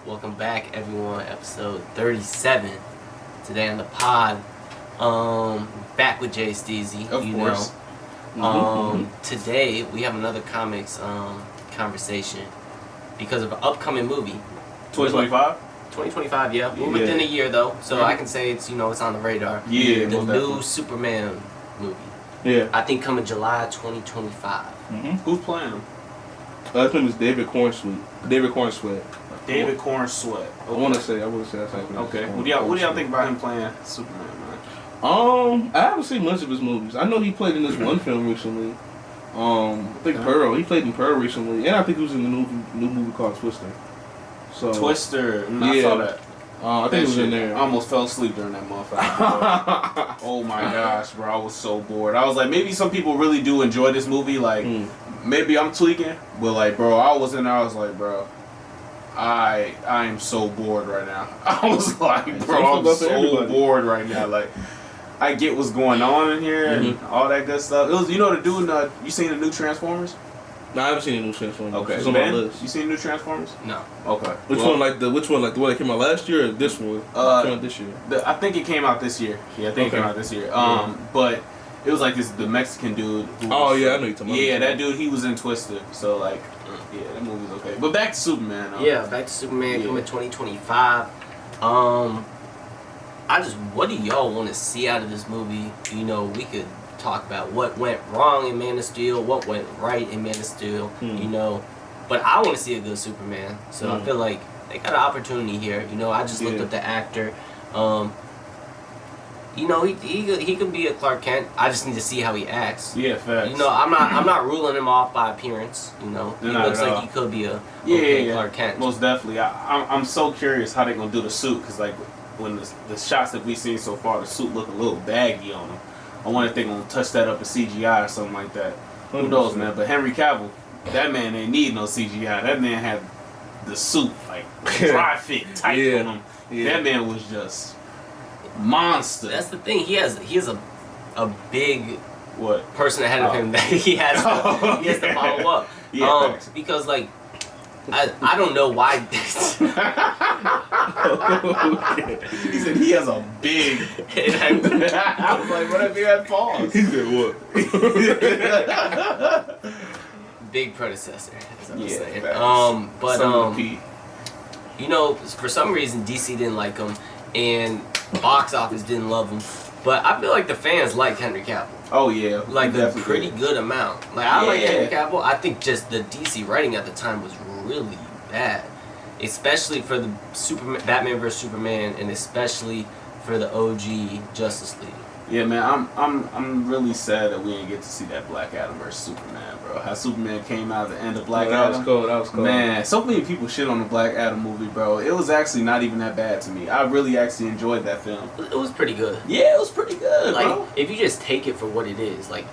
Welcome back, everyone. Episode 37. Today on the pod, back with JSteezy. Of course. Today we have another comics conversation because of an upcoming movie. 2025. 2025, yeah. We're within a year though, so I can say it's it's on the radar. Yeah, the new Superman movie. Yeah. I think coming July 2025. Who's playing him? His name is David Cornsweet. David Cornsweet. David Cornsweet. I want to say that's like Okay. What do y'all think about him playing Superman, man? I haven't seen much of his movies. I know he played in this one film recently. I think Pearl. He played in Pearl recently, and I think he was in the new movie called Twister. So Twister. I saw that. I think it was in there. I almost fell asleep during that motherfucker. Oh my gosh, bro! I was so bored. I was like, maybe some people really do enjoy this movie. Like, maybe I'm tweaking, but like, bro, I was in there. I was like, bro, I am so bored right now. I was like, bro, I'm so bored right now. Like, I get what's going on in here and all that good stuff. It was, the dude. You seen the new Transformers? No, I haven't seen the new Transformers. Okay, it's on my list. You seen the new Transformers? No. Okay. Which one? Like the one that came out last year or this one? Came out this year. I think it came out this year. Yeah, I think it came out this year. But it was like the Mexican dude. I know you're talking about. Yeah, that dude. He was in Twister. So like, yeah, that movie's okay. But back to Superman. Back to Superman coming 2025. What do y'all want to see out of this movie? We could talk about what went wrong in Man of Steel, what went right in Man of Steel, but I want to see a good Superman, so I feel like they got an opportunity here. I just looked up the actor. He could be a Clark Kent. I just need to see how he acts. Yeah, facts. I'm not ruling him off by appearance. He looks like he could be a Clark Kent. Most definitely. I'm so curious how they're gonna do the suit, because like when the shots that we've seen so far, the suit look a little baggy on him. I wonder if they're going to touch that up in CGI or something like that. Who knows, man? But Henry Cavill, that man ain't need no CGI. That man had the suit, like, dry fit tight on him. Yeah. That man was just monster. That's the thing. He has a big person ahead of him that he has to follow up. Yeah, because, like, I don't know why. He said he has a big. I was like, what if he had paws? He said what? Big predecessor. That's what I'm saying. For some reason DC didn't like him, and box office didn't love him. But I feel like the fans like Henry Cavill. Oh yeah, like a pretty good amount. Like I like Henry Cavill. I think just the DC writing at the time was really bad, especially for the Batman vs Superman, and especially for the OG Justice League. Yeah, man, I'm really sad that we didn't get to see that Black Adam vs Superman, bro. How Superman came out at the end of Black Adam. That was cool. Man, so many people shit on the Black Adam movie, bro. It was actually not even that bad to me. I really actually enjoyed that film. It was pretty good. Yeah, it was pretty good, like, bro. If you just take it for what it is, like,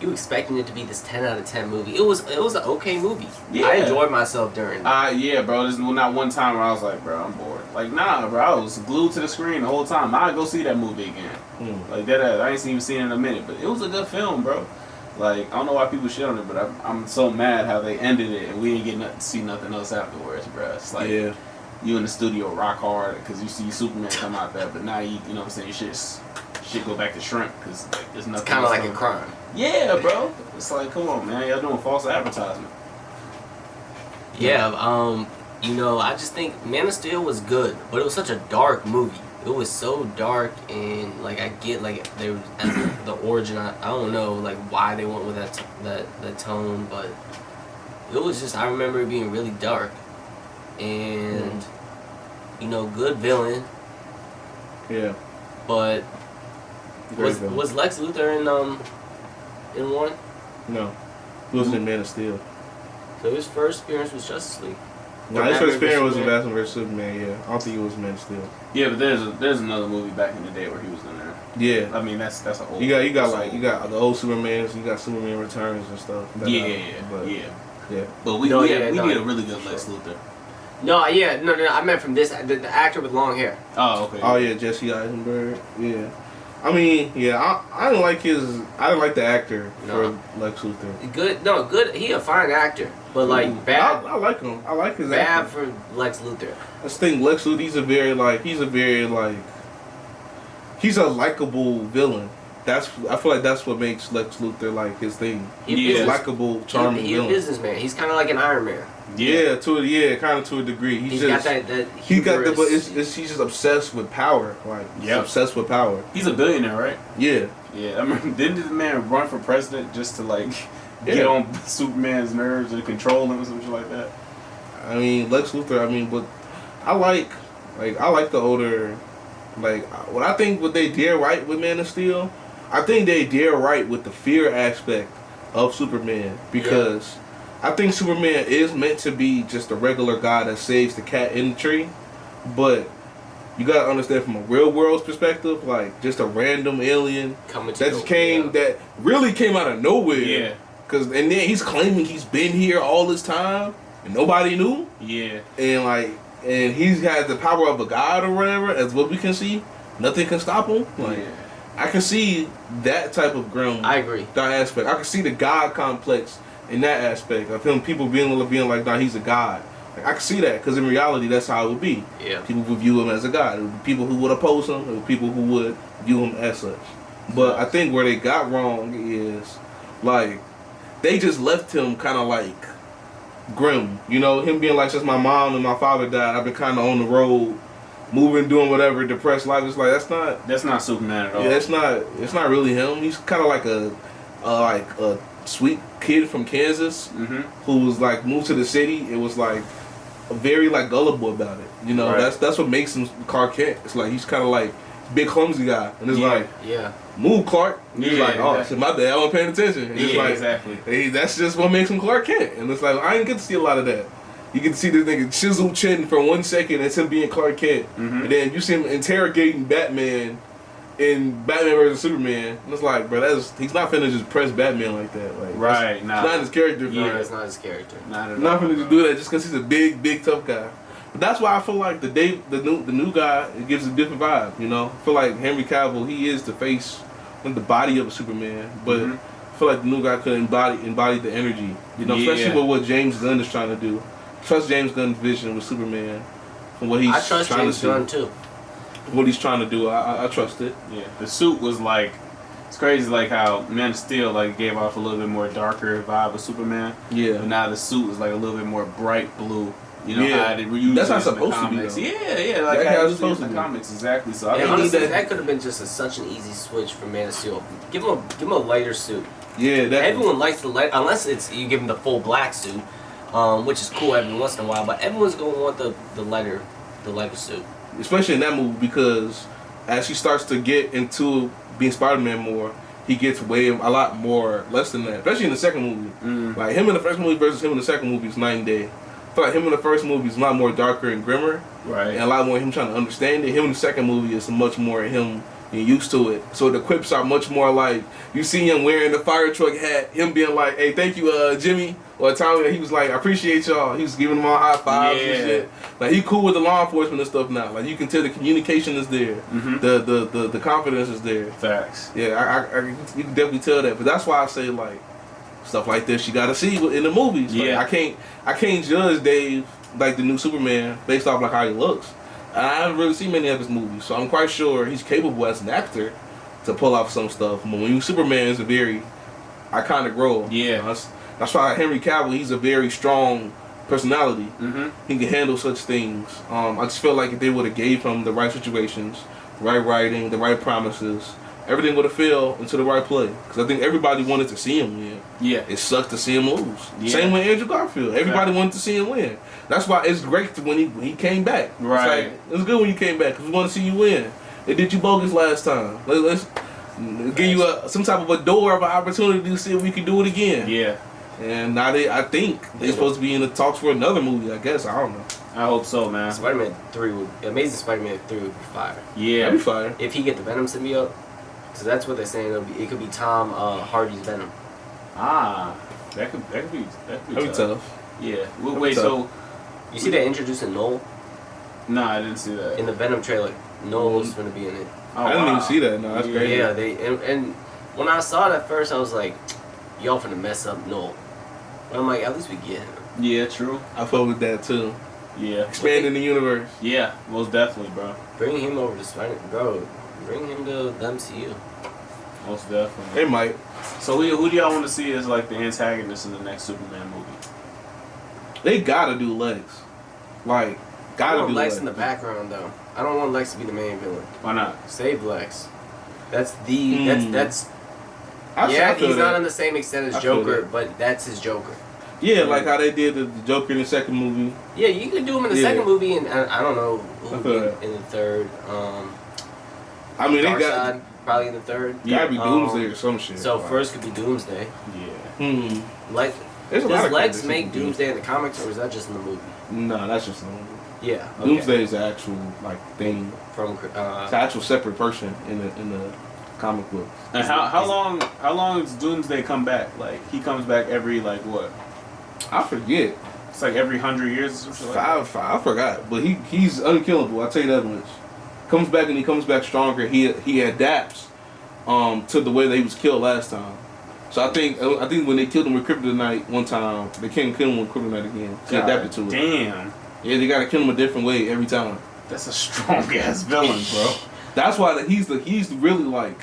you expecting it to be this 10 out of 10 movie. It was an okay movie. Yeah. I enjoyed myself during it. Yeah, bro. There's not one time where I was like, bro, I'm bored. Like, nah, bro. I was glued to the screen the whole time. I'd go see that movie again. Like, that. I ain't even seen it in a minute. But it was a good film, bro. Like, I don't know why people shit on it, but I'm so mad how they ended it and we didn't get to see nothing else afterwards, bro. It's like, you in the studio rock hard because you see Superman come out there, but now you know what I'm saying, shit go back to shrimp because like, there's nothing. It's kind of like a crime. Yeah, bro. It's like, come on, man. Y'all doing false advertisement. Yeah, I just think Man of Steel was good, but it was such a dark movie. It was so dark, and like I get like there was the origin. I don't know like why they went with that tone, but it was just I remember it being really dark, and good villain. Yeah. But was Lex Luthor in one? No. He wasn't in Man of Steel. So his first appearance was Justice League. No, his first appearance was in Batman vs Superman. Yeah, I don't think it was Man of Steel. Yeah, but there's another movie back in the day where he was in there. Yeah, I mean that's an old. You got the old Supermans. You got Superman Returns and stuff. But we did a really good Lex Luthor. No, I meant from this the actor with long hair. Oh, okay. Oh yeah, Jesse Eisenberg. Yeah. I mean, yeah, I didn't like I didn't like the actor No. for Lex Luthor. Good. He a fine actor, but like bad. I like him. I like his bad acting. for Lex Luthor. I just think Lex Luthor, he's a very he's a likable villain. I feel like that's what makes Lex Luthor like his thing. He's a likable, charming He's a villain. businessman. He's kind of like an Iron Man. Yeah, kind of to a degree. He's got that. But he's just obsessed with power. Like, he's obsessed with power. He's a billionaire, right? Yeah. Yeah, I mean, didn't this man run for president just to like get on Superman's nerves and control him or something like that? I mean, Lex Luthor. But I like the older. Like, what I think what they did right with Man of Steel, I think they did right with the fear aspect of Superman because. I think Superman is meant to be just a regular guy that saves the cat in the tree, but you gotta understand from a real world's perspective, like just a random alien that really came out of nowhere. Yeah. And then he's claiming he's been here all this time and nobody knew. Yeah. And he's had the power of a god or whatever, as what we can see. Nothing can stop him. I can see that type of grim. I agree. That aspect. I can see the god complex. In that aspect of him, people being like, nah, he's a god. Like, I can see that because in reality, that's how it would be. Yeah. People would view him as a god. It would be people who would oppose him. It would be people who would view him as such. But I think where they got wrong is, like, they just left him kind of like grim. You know, him being like, since my mom and my father died, I've been kind of on the road, moving, doing whatever, depressed life. It's like that's not Superman at all. Yeah, it's not really him. He's kind of like a sweet kid from Kansas who was like moved to the city. It was like very like gullible about it. You know, that's what makes him Clark Kent. It's like he's kind of like big clumsy guy, and it's move Clark. And he's like, oh, shit, my bad, I wasn't paying attention. And it's exactly. Hey, that's just what makes him Clark Kent. And it's like I didn't get to see a lot of that. You get to see this nigga chisel chin for 1 second. It's him being Clark Kent, and then you see him interrogating Batman. In Batman vs Superman, and it's like, bro, he's not finna just press Batman like that. Like, it's not his character. Yeah, it's not his character. Not finna just do that just because he's a big tough guy. But that's why I feel like the new guy, it gives a different vibe. You know, I feel like Henry Cavill, he is the face and the body of a Superman, but I feel like the new guy could embody the energy. You know, especially with what James Gunn is trying to do. Trust James Gunn's vision with Superman and what he's trying to see. I trust James Gunn too. What he's trying to do, I trust it. Yeah, the suit was like, it's crazy like how Man of Steel like gave off a little bit more darker vibe of Superman. Yeah. But now the suit is like a little bit more bright blue. You know how they reuse that's it not in the supposed comics. to be. Yeah, like how it's supposed to be in the comics exactly. So I honestly, that could have been just such an easy switch for Man of Steel. Give him a lighter suit. Yeah, everyone likes the light unless it's you give him the full black suit, which is cool every once in a while. But everyone's gonna want the lighter suit. Especially in that movie because as he starts to get into being Spider-Man more, he gets a lot more less than that. Especially in the second movie. Like him in the first movie versus him in the second movie is night and day. I feel like him in the first movie is a lot more darker and grimmer. Right. And a lot more him trying to understand it. Him in the second movie is much more him being used to it. So the quips are much more like, you see him wearing the fire truck hat, him being like, hey, thank you, Jimmy. Or Tommy, he was like, I appreciate y'all. He was giving them all high fives and shit. Like, he cool with the law enforcement and stuff now. Like, you can tell the communication is there. The confidence is there. Facts. Yeah, you can definitely tell that. But that's why I say, like, stuff like this you gotta see in the movies. Yeah. Like, I can't judge Dave, like, the new Superman, based off, like, how he looks. I haven't really seen many of his movies, so I'm quite sure he's capable as an actor to pull off some stuff. But when you Superman is a very iconic role. Yeah. That's why Henry Cavill, he's a very strong personality. He can handle such things. I just feel like if they would have gave him the right situations, the right writing, the right promises, everything would have fell into the right play. Because I think everybody wanted to see him win. Yeah. It sucked to see him lose. Yeah. Same with Andrew Garfield. Everybody wanted to see him win. That's why it's great when he came back. Right. It's good when you came back because we want to see you win. They did you bogus last time. Let's give you some type of a door of an opportunity to see if we can do it again. Yeah. And now I think they're supposed to be in the talks for another movie. I guess I don't know. I hope so, man. Amazing Spider-Man 3 would be fire. Yeah, that'd be fire. If he get the Venom symbiote, because that's what they're saying. It could be Tom Hardy's Venom. That could be tough. Yeah. Wait. So you see they introducing Noel? No, I didn't see that in the Venom trailer. Noel was gonna be in it. Oh, I didn't wow. even see that. No, that's crazy. Yeah, and when I saw it at first, I was like, y'all finna mess up Noel. But I'm like, at least we get him. Yeah, true. I fuck with that too. Yeah. Expanding the universe. Yeah, most definitely, bro. Bring him over to Spider, bro. Bring him to the MCU. Most definitely. They might. So who do y'all want to see as like the antagonist in the next Superman movie? They gotta do Lex. Like, I gotta want do Lex Lex. in the background though. I don't want Lex to be the main villain. Why not? Save Lex. That's the that's I yeah. feel He's that. not on the same extent as I feel Joker, that. but that's his Joker. Yeah, like how they did the Joker in the second movie. Yeah, you could do him in the Yeah. second movie, and I don't know who I would feel be that. in the third. I mean, they got Darkseid, probably in the third. gotta be Um, Doomsday or some shit. So Like, first could be Doomsday. Yeah. Like, There's a lot does of Lex characters make who can do Doomsday in the comics, or is that just in the movie? No, that's just a movie. Yeah. Okay. Doomsday is the actual like thing. From It's an actual separate person in the comic book. And how long does Doomsday come back? Like he comes back every like what? I forget. It's like every 100 years or something. Like that. I forgot, but he's unkillable. I'll tell you that much. Comes back and he comes back stronger. He adapts to the way that he was killed last time. So I think when they killed him with kryptonite one time, they can't kill him with kryptonite again. He God adapted to it. Damn. Yeah, they gotta kill him a different way every time. That's a strong ass villain, bro. That's why he's really like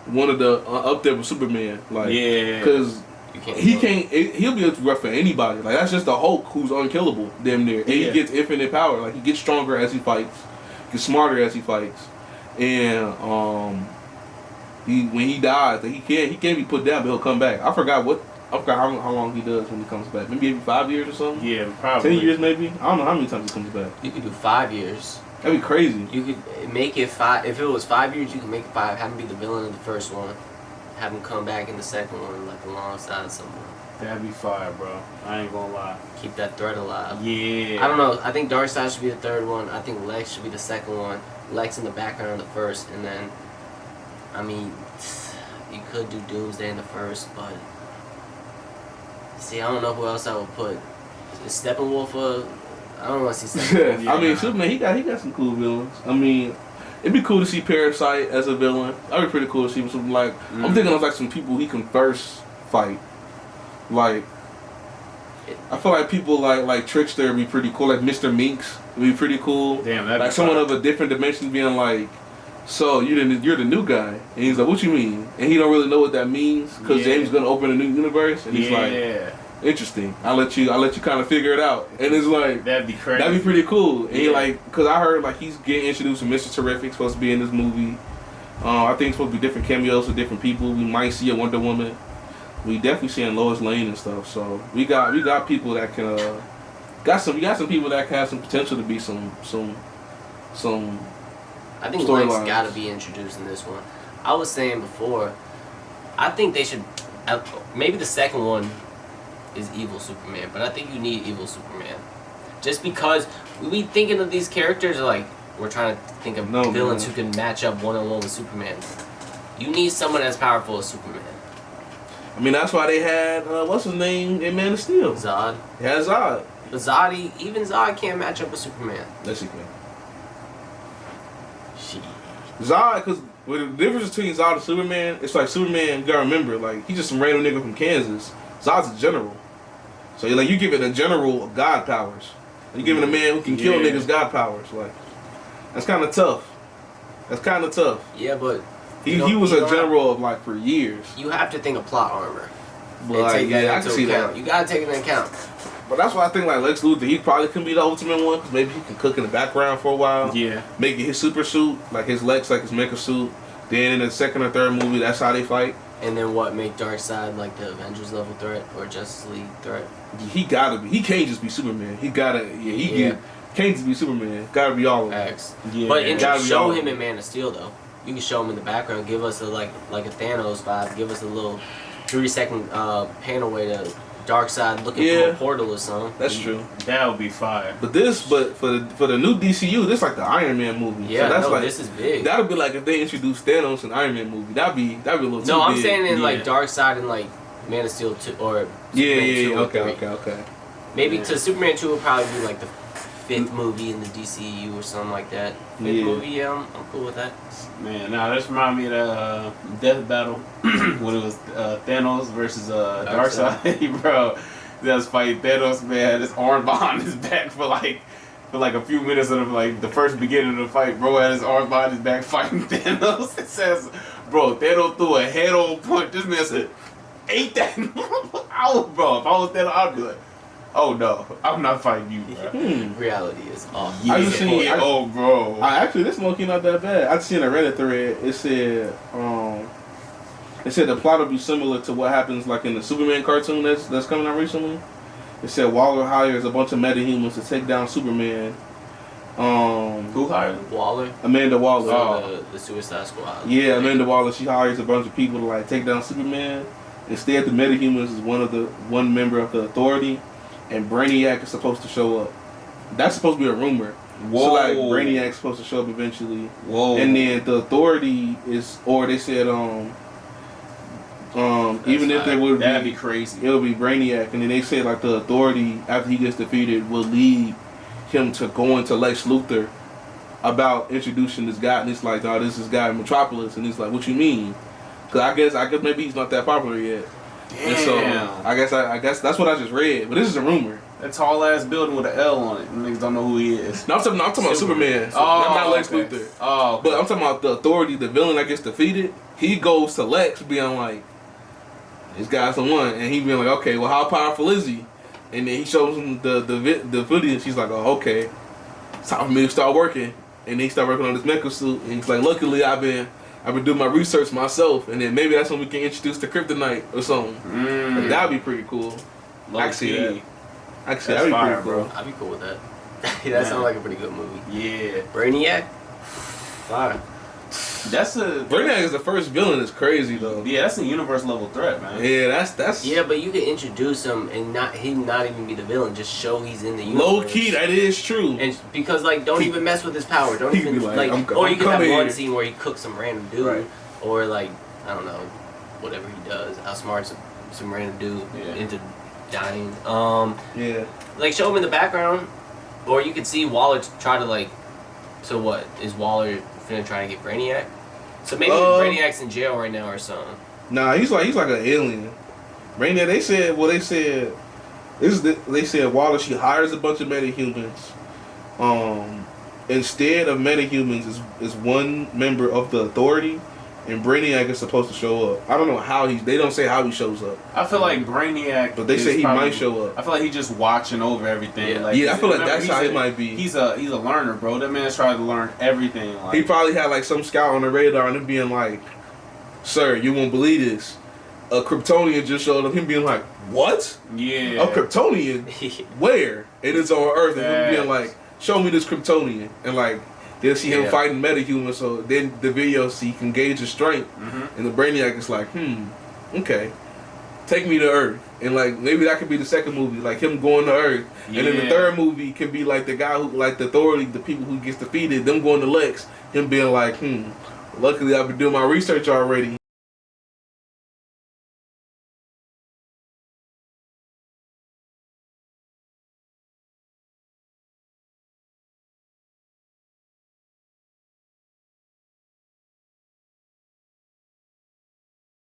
one of the up there with Superman. Like, Yeah. because You can't. he do it. can't. He'll be a threat for anybody. Like that's just the Hulk who's unkillable. Damn near, and Yeah. he gets infinite power. Like he gets stronger as he fights, gets smarter as he fights, and when he dies, he can't be put down, but he'll come back. I forgot how long he does when he comes back. Maybe every 5 years or something. Yeah, probably. 10 years maybe. I don't know how many times he comes back. You could do 5 years. That'd be crazy. You could make it 5. If it was 5 years, you could make it 5. Have him be the villain in the first one. Have him come back in the second one, like alongside someone. That'd be fire, bro. I ain't gonna lie. Keep that threat alive. Yeah. I don't know. I think Darkseid should be the third one. I think Lex should be the second one. Lex in the background in the first, and then, I mean, you could do Doomsday in the first, but see, I don't know who else I would put. Is Steppenwolf I don't want to see Steppenwolf. Yeah. I mean, Superman, he got some cool villains. I mean, it'd be cool to see Parasite as a villain. That'd be pretty cool to see something like. I'm thinking of like some people he can first fight. Like, I feel like people like Trickster would be pretty cool. Like Mr. Minx would be pretty cool. Damn, that'd Like be someone fire. of a different dimension being like, so you're the new guy, and he's like, what you mean? And he don't really know what that means because Yeah. James is gonna open a new universe, and he's like, Yeah. interesting. I'll let you kind of figure it out, and it's like. That'd be crazy. That'd be pretty cool. And he Yeah. like, cause I heard like he's getting introduced to Mr. Terrific, supposed to be in this movie. I think it's supposed to be different cameos with different people. We might see a Wonder Woman. We definitely seeing Lois Lane and stuff. So we got people that can we got some people that can have some potential to be some. I think Storylines. Lex gotta be introduced in this one. I was saying before, I think they should. Maybe the second one is evil Superman, but I think you need evil Superman. Just because we be thinking of these characters like we're trying to think of villains who can match up one-on-one with Superman. You need someone as powerful as Superman. I mean, that's why they had what's his name in Man of Steel. Zod. Yeah, Zod. But even Zod can't match up with Superman. Yes, he can. Shit. Zod, because the difference between Zod and Superman, it's like Superman, you gotta remember, like, he's just some random nigga from Kansas. Zod's a general. So, like, you giving a general God powers. You giving a man who can kill niggas God powers. Like, that's kind of tough. Yeah, but He was a general of, like, for years. you have to think of plot armor. But, And like, take that yeah, I into can see account. that. You gotta take it into account. But that's why I think, like, Lex Luthor, he probably can be the ultimate one, because maybe he can cook in the background for a while. Yeah. Make it his super suit, like his Lex, like his mecha suit. Then in the second or third movie, that's how they fight. And then what, make Darkseid like the Avengers level threat or Justice League threat? He gotta be. He can't just be Superman. He gotta. Yeah, he can't just be Superman. Gotta be all of them. X. Yeah. But gotta be show all him of in Man of Steel though. You can show him in the background. Give us a like a Thanos vibe. Give us a little 3-second pan away to Darkseid looking through a portal or something. That's true. That would be fire. But for the new DCU, this like the Iron Man movie. Yeah, so that's like, this is big. That'd be like if they introduced Thanos in Iron Man movie. That'd be a little too No, I'm big. saying in Yeah. like Darkseid and like Man of Steel 2 or Yeah, Superman 2 or okay, 3. okay. Maybe to Superman 2 would probably be like the fifth movie in the DCU or something like that. Fifth Yeah. movie, yeah, I'm cool with that. Man, nah, this remind me of the Death Battle when it was Thanos versus Darkseid, bro. They was fighting Thanos, man. His arm behind his back for like a few minutes of like the first beginning of the fight. Bro had his arm behind his back fighting Thanos. It says, bro, Thanos threw a head-on punch. This man said, "Ain't that?" Bro, if I was Thanos, I'd be like, "Oh no, I'm not fighting you, bro." Reality is off. Yeah, I just seen- bro. Actually, this monkey not that bad. I seen a Reddit thread. It said the plot will be similar to what happens like in the Superman cartoon that's coming out recently. It said Waller hires a bunch of metahumans to take down Superman. Who hired him? Waller. Amanda Waller. Oh. The Suicide Squad. Yeah, Amanda Waller. She hires a bunch of people to like take down Superman. Instead, the metahumans is one member of the Authority, and Brainiac is supposed to show up. That's supposed to be a rumor. Whoa. So like Brainiac's supposed to show up eventually. Whoa. And then the Authority is, or they said even if they would that'd be crazy. It'll be Brainiac, and then they said like the Authority after he gets defeated will lead him to go into Lex Luthor about introducing this guy, and it's like, oh, this is guy in Metropolis, and he's like, what you mean? Because I guess maybe he's not that popular yet. Damn. And so I guess that's what I just read, but this is a rumor. That tall ass building with an L on it. Niggas don't know who he is. No, I'm talking about Superman. Not Lex Luthor. Oh, okay. But I'm talking about the Authority, the villain that gets defeated. He goes to Lex being like, this guy's the one, and he being like, okay, well, how powerful is he? And then he shows him the footage. He's like, oh, okay, it's time for me to start working. And then he start working on this mecha suit, and he's like, luckily I've been doing my research myself, and then maybe that's when we can introduce the Kryptonite or something. Like, that'd be pretty cool. I can see that. I can see that'd be pretty cool. I'd be cool with that. That sounds like a pretty good movie. Yeah. Brainiac. Fire. Brainiac is the first villain. It's crazy though. Yeah, that's a universe level threat, man. Yeah, that's. Yeah, but you can introduce him and he not even be the villain. Just show he's in the universe. Low key, that is true. And because like, don't even mess with his power. Don't He even be like, or you I'm can have coming one here. scene where he cooks some random dude, Right. or like I don't know, whatever he does, outsmarts some random dude into dying. Yeah. Like show him in the background, or you could see Waller try to like. So what is Waller finna try to get Brainiac? So maybe Brainiac's in jail right now or something. Nah, he's like an alien. Brainiac. They said Waller. She hires a bunch of metahumans. Instead of metahumans is one member of the Authority, and Brainiac is supposed to show up. I don't know how they don't say how he shows up. I feel like Brainiac, but they say he might show up. I feel like he's just watching over everything. Yeah. Like, I feel like that's how he might be. He's a learner, bro. That man's trying to learn everything. Like, He probably had like some scout on the radar and him being like, "Sir, you won't believe this. A Kryptonian just showed up." Him being like, "What? yeah, A Kryptonian? Where?" It is on Earth. And him being like, "Show me this Kryptonian." And like, they'll see him fighting metahumans, so then the video so he can gauge his strength. And the Brainiac is like, okay, take me to Earth. And like, maybe that could be the second movie, like him going to Earth. Yeah. And then the third movie can be like the guy who, like the Authority, the people who gets defeated, them going to Lex, him being like, luckily I've been doing my research already.